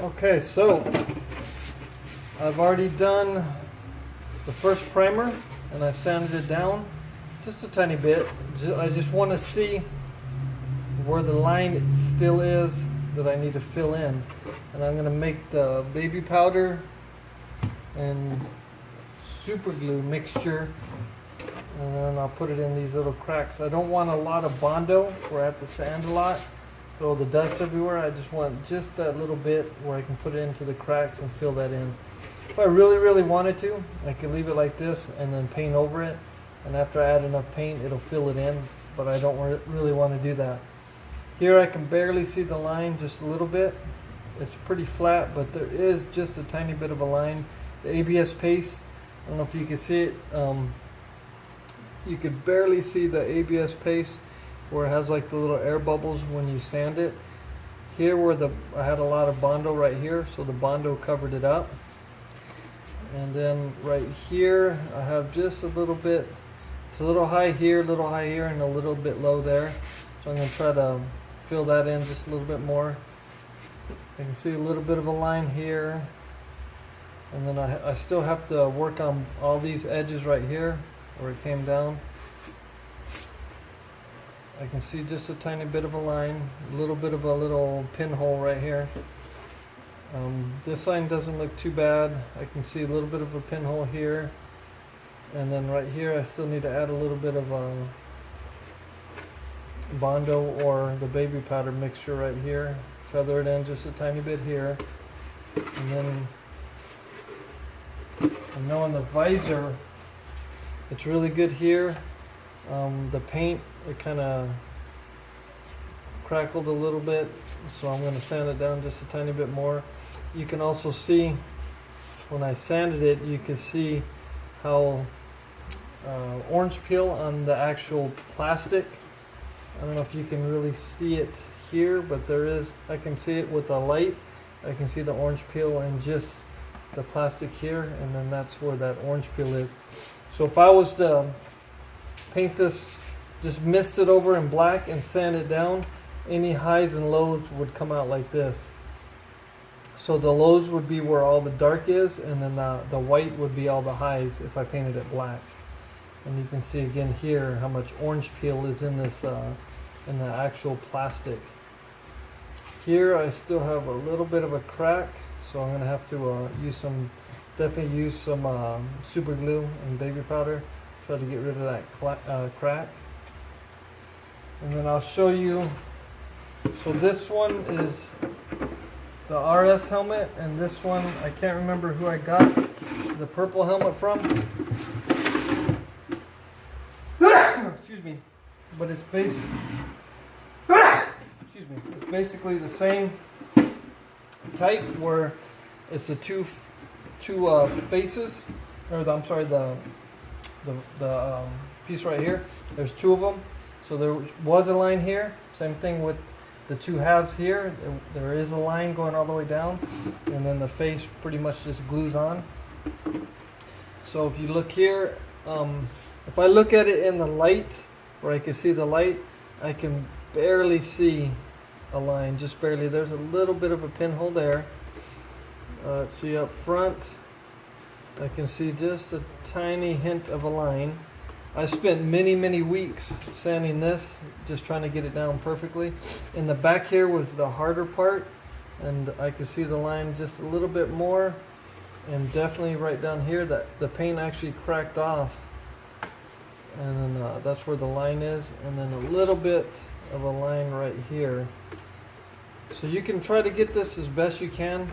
Okay, so I've already done the first primer and I've sanded it down just a tiny bit. I just want to see where the line still is that I need to fill in. And I'm going to make the baby powder and super glue mixture, and then I'll put it in these little cracks. I don't want a lot of Bondo where I have to sand a lot, throw the dust everywhere. I just want just that little bit where I can put it into the cracks and fill that in. If I really wanted to, I could leave it like this and then paint over it, and after I add enough paint it'll fill it in, but I don't really want to do that. Here I can barely see the line, just a little bit. It's pretty flat, but there is just a tiny bit of a line. The ABS paste, I don't know if you can see it, you could barely see the ABS paste where it has like the little air bubbles when you sand it. Here where I had a lot of Bondo right here, so the Bondo covered it up. And then right here I have just a little bit, it's a little high here, and a little bit low there. So I'm going to try to fill that in just a little bit more. You can see a little bit of a line here. And then I still have to work on all these edges right here where it came down. I can see just a tiny bit of a line, a little bit of a little pinhole right here. This line doesn't look too bad. I can see a little bit of a pinhole here. And then right here I still need to add a little bit of Bondo or the baby powder mixture right here. Feather it in just a tiny bit here. And then I know in the visor it's really good here. The paint, it kind of crackled a little bit, so I'm going to sand it down just a tiny bit more. You can also see when I sanded it, you can see how orange peel on the actual plastic. I don't know if you can really see it here, but there is, I can see it with the light. I can see the orange peel in just the plastic here, and then that's where that orange peel is. So if I was to paint this, just mist it over in black and sand it down, any highs and lows would come out like this. So the lows would be where all the dark is, and then the white would be all the highs if I painted it black. And you can see again here how much orange peel is in this in the actual plastic. Here I still have a little bit of a crack, so I'm going to have to definitely use some super glue and baby powder, try to get rid of that crack. And then I'll show you, so this one is the RS helmet, and this one I can't remember who I got the purple helmet from. Excuse me, but it's basically the same type where it's the two faces, or I'm sorry, the piece right here. There's two of them, so there was a line here. Same thing with the two halves here. There is a line going all the way down, and then the face pretty much just glues on. So if you look here, if I look at it in the light, where I can see the light, I can barely see a line, just barely. There's a little bit of a pinhole there. See up front, I can see just a tiny hint of a line. I spent many weeks sanding this, just trying to get it down perfectly. In the back here was the harder part, and I could see the line just a little bit more, and definitely right down here that the paint actually cracked off, and then that's where the line is, and then a little bit of a line right here. So you can try to get this as best you can.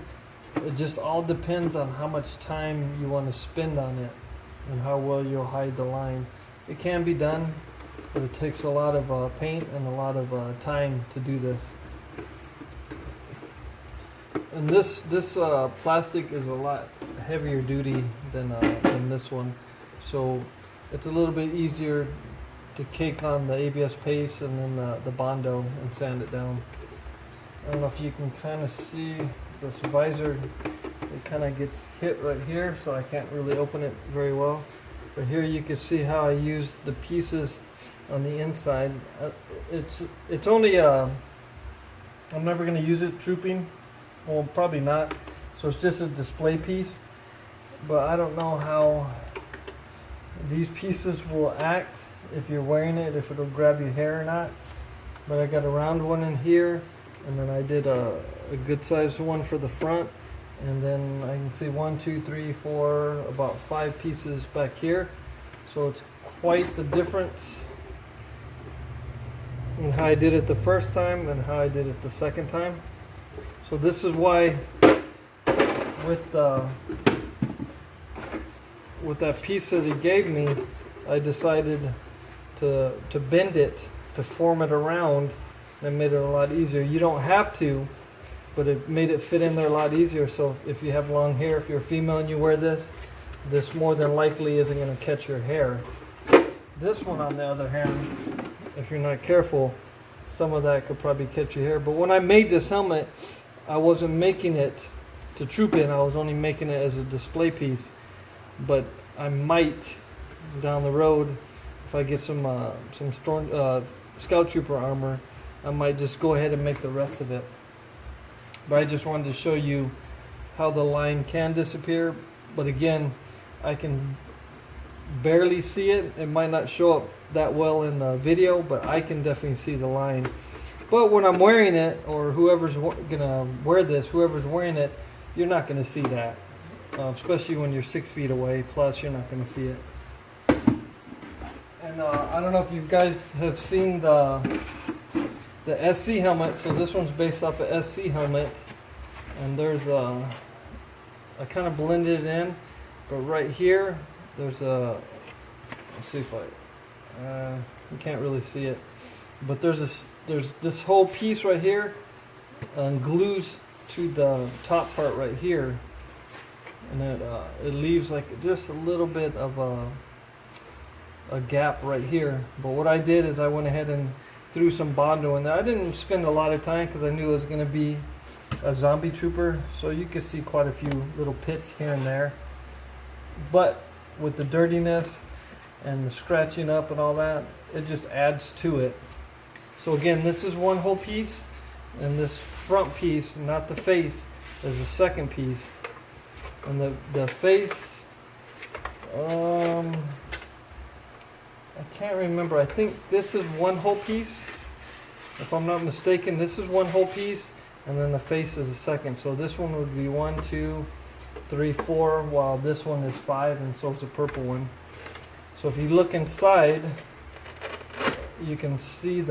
It just all depends on how much time you want to spend on it and how well you'll hide the line. It can be done, but it takes a lot of paint and a lot of time to do this. And this plastic is a lot heavier duty than this one, so it's a little bit easier to cake on the ABS paste and then the Bondo and sand it down. I don't know if you can kind of see this visor. It kind of gets hit right here, so I can't really open it very well. But here you can see how I use the pieces on the inside. It's only I'm never going to use it trooping. Well, probably not. So it's just a display piece. But I don't know how these pieces will act if you're wearing it, if it'll grab your hair or not. But I got a round one in here, and then I did a good sized one for the front, and then I can see 1, 2, 3, 4, about 5 pieces back here. So it's quite the difference in how I did it the first time and how I did it the second time. So this is why with that piece that he gave me, I decided to bend it, to form it around, and made it a lot easier. You don't have to, but it made it fit in there a lot easier. So if you have long hair, if you're a female and you wear this more than likely isn't going to catch your hair. This one, on the other hand, if you're not careful, some of that could probably catch your hair. But when I made this helmet, I wasn't making it to troop in. I was only making it as a display piece. But I might, down the road, if I get some Scout Trooper armor, I might just go ahead and make the rest of it. But I just wanted to show you how the line can disappear. But again, I can barely see it. It might not show up that well in the video, but I can definitely see the line. But when I'm wearing it, or whoever's gonna wear this, whoever's wearing it, you're not gonna see that. Especially when you're 6 feet away, plus you're not going to see it. And I don't know if you guys have seen the SC helmet. So this one's based off a SC helmet, and there's I kind of blended it in, but right here there's let's see if you can't really see it, but there's this whole piece right here, and glues to the top part right here. And it leaves like just a little bit of a gap right here. But what I did is I went ahead and threw some Bondo in there. I didn't spend a lot of time because I knew it was going to be a zombie trooper. So you can see quite a few little pits here and there. But with the dirtiness and the scratching up and all that, it just adds to it. So again, this is one whole piece, and this front piece, not the face, is the second piece. And the face, I can't remember. I think this is one whole piece. If I'm not mistaken, this is one whole piece, and then the face is a second. So this one would be 1, 2, 3, 4, while this one is 5, and so is the purple one. So if you look inside, you can see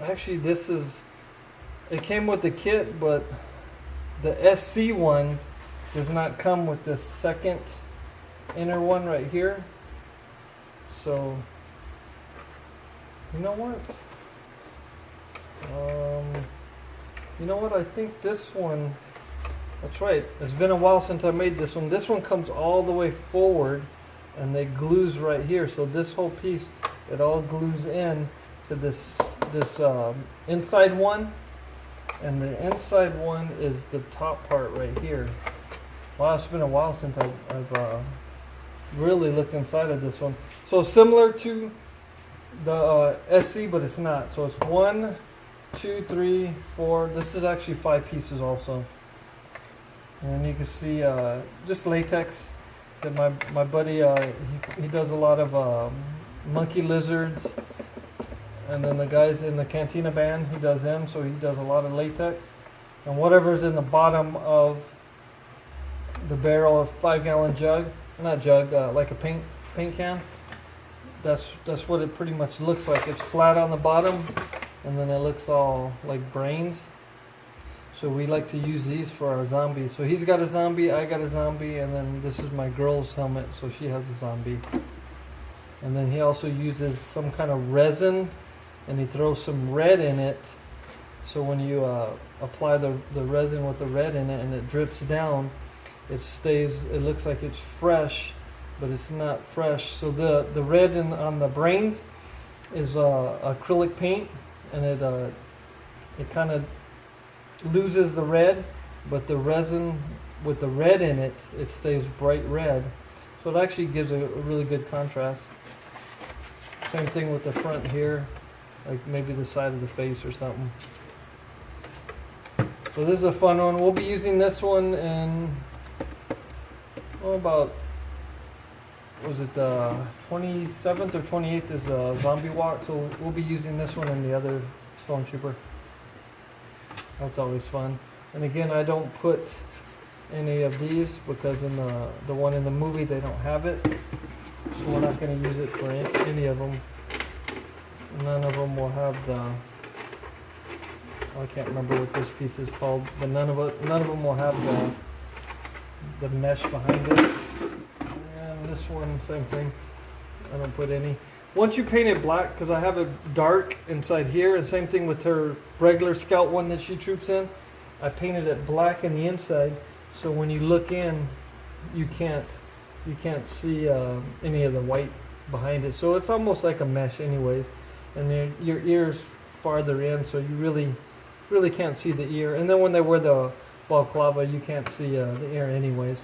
actually it came with the kit, but the SC one does not come with this second inner one right here. So, you know what? I think this one, that's right. It's been a while since I made this one. This one comes all the way forward, and it glues right here. So this whole piece, it all glues in to this inside one. And the inside one is the top part right here. Wow, it's been a while since I've really looked inside of this one. So similar to the SC, but it's not. So it's 1, 2, 3, 4. This is actually 5 pieces also. And you can see just latex. That my buddy, he does a lot of monkey lizards. And then the guys in the Cantina band, he does them, so he does a lot of latex. And whatever's in the bottom of the barrel of 5-gallon jug, not jug, like a paint can, that's what it pretty much looks like. It's flat on the bottom, and then it looks all like brains. So we like to use these for our zombies. So he's got a zombie, I got a zombie, and then this is my girl's helmet, so she has a zombie. And then he also uses some kind of resin, and he throws some red in it. So when you apply the resin with the red in it and it drips down, it looks like it's fresh, but it's not fresh. So the red on the brains is acrylic paint, and it kind of loses the red, but the resin with the red in it, it stays bright red. So it actually gives a really good contrast. Same thing with the front here, like maybe the side of the face or something. So this is a fun one. We'll be using this one in, about, was it the 27th or 28th is a zombie walk. So we'll be using this one and the other Stone Trooper. That's always fun. And again, I don't put any of these because in the one in the movie they don't have it. So we're not going to use it for any of them. None of them will have the, I can't remember what this piece is called, but none of them will have the mesh behind it. And this one, same thing. I don't put any. Once you paint it black, because I have it dark inside here, and same thing with her regular Scout one that she troops in, I painted it black in the inside, so when you look in, you can't see any of the white behind it. So it's almost like a mesh, anyways. And your ear's farther in, so you really can't see the ear. And then when they wear the balaclava, you can't see the ear anyways.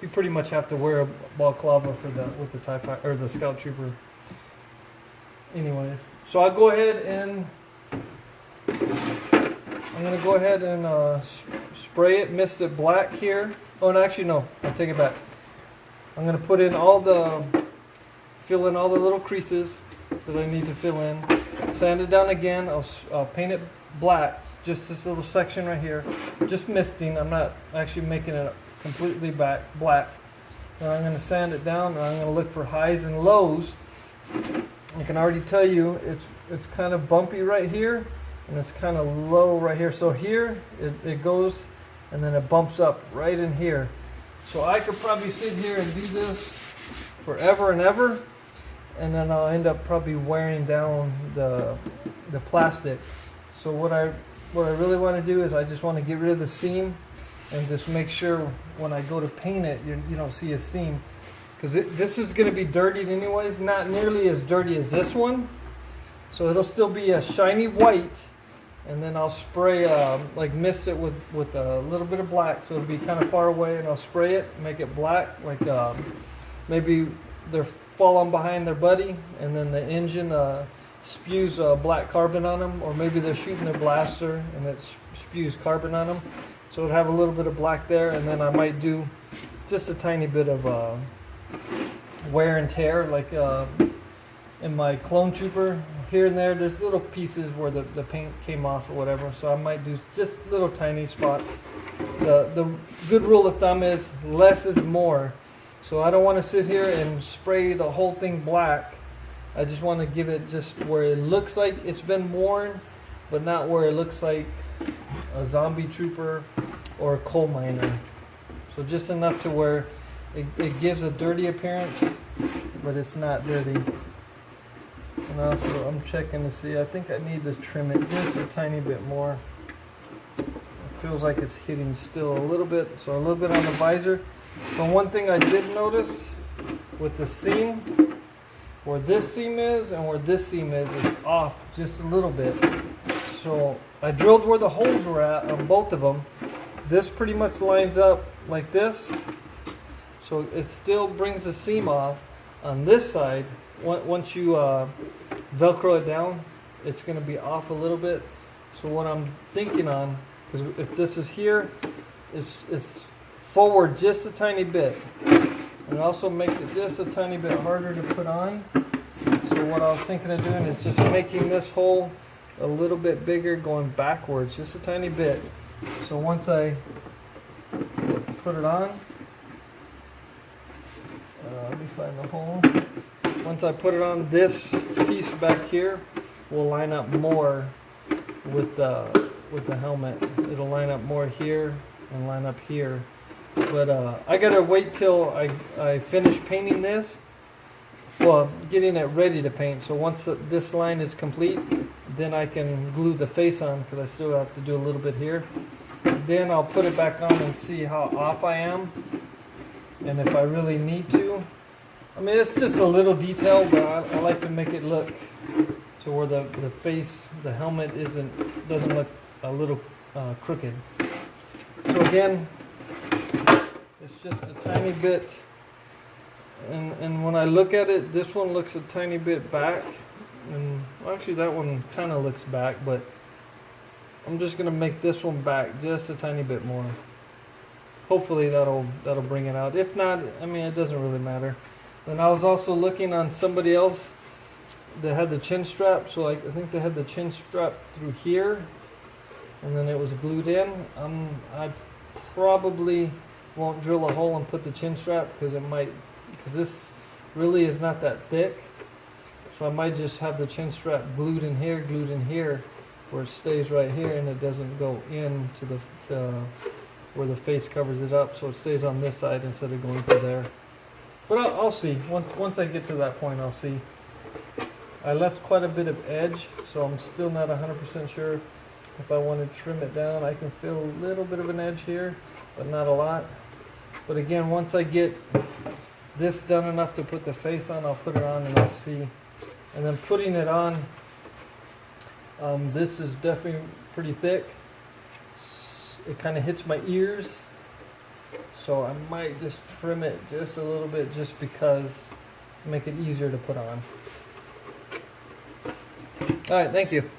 You pretty much have to wear a balaclava for with the TIE Fighter or the Scout Trooper. Anyways, so I'll go ahead and I'm gonna go ahead and spray it, mist it black here. Oh, no, actually no, I'll take it back. I'm gonna put in fill in all the little creases that I need to fill in. Sand it down again. I'll paint it black, just this little section right here, just misting. I'm not actually making it completely black. Now I'm going to sand it down, and I'm going to look for highs and lows. I can already tell you it's kind of bumpy right here, and it's kind of low right here. So here it goes, and then it bumps up right in here. So I could probably sit here and do this forever and ever, and then I'll end up probably wearing down the plastic. So what I really want to do is I just want to get rid of the seam and just make sure when I go to paint it, you don't see a seam, because this is going to be dirtied anyways, not nearly as dirty as this one. So it'll still be a shiny white, and then I'll spray like mist it with a little bit of black, so it'll be kind of far away, and I'll spray it, make it black, like maybe they're falling behind their buddy, and then the engine spews black carbon on them, or maybe they're shooting their blaster and it spews carbon on them. So it'll have a little bit of black there, and then I might do just a tiny bit of wear and tear, like in my Clone Trooper, here and there, there's little pieces where the paint came off or whatever, so I might do just little tiny spots. The good rule of thumb is less is more. So I don't want to sit here and spray the whole thing black. I just want to give it just where it looks like it's been worn, but not where it looks like a zombie trooper or a coal miner. So just enough to where it gives a dirty appearance, but it's not dirty. And also I'm checking to see, I think I need to trim it just a tiny bit more. It feels like it's hitting still a little bit, so a little bit on the visor. But one thing I did notice with the seam, where this seam is and where this seam is off just a little bit. So I drilled where the holes were at on both of them. This pretty much lines up like this, so it still brings the seam off. On this side, once you Velcro it down, it's going to be off a little bit. So what I'm thinking on, because if this is here, it's forward just a tiny bit. It also makes it just a tiny bit harder to put on. So what I was thinking of doing is just making this hole a little bit bigger, going backwards just a tiny bit. So once I put it on, let me find the hole. Once I put it on, this piece back here will line up more with the helmet. It'll line up more here and line up here. But I gotta wait till I finish painting this. Well, getting it ready to paint. So once this line is complete, then I can glue the face on, because I still have to do a little bit here. Then I'll put it back on and see how off I am, and if I really need to. I mean, it's just a little detail, but I like to make it look to where the face, the helmet doesn't look a little crooked. So again, it's just a tiny bit, and when I look at it, this one looks a tiny bit back, and well, actually that one kind of looks back, but I'm just gonna make this one back just a tiny bit more. Hopefully that'll bring it out. If not, I mean, it doesn't really matter. And I was also looking on somebody else that had the chin strap. So I think they had the chin strap through here, and then it was glued in. I probably won't drill a hole and put the chin strap because this really is not that thick. So I might just have the chin strap glued in here, where it stays right here and it doesn't go into where the face covers it up, so it stays on this side instead of going to there. But I'll see. Once I get to that point, I'll see. I left quite a bit of edge, so I'm still not 100% sure if I want to trim it down. I can feel a little bit of an edge here, but not a lot. But again, once I get this done enough to put the face on, I'll put it on and I'll see. And then putting it on, this is definitely pretty thick. It kind of hits my ears, so I might just trim it just a little bit just because make it easier to put on. All right, thank you.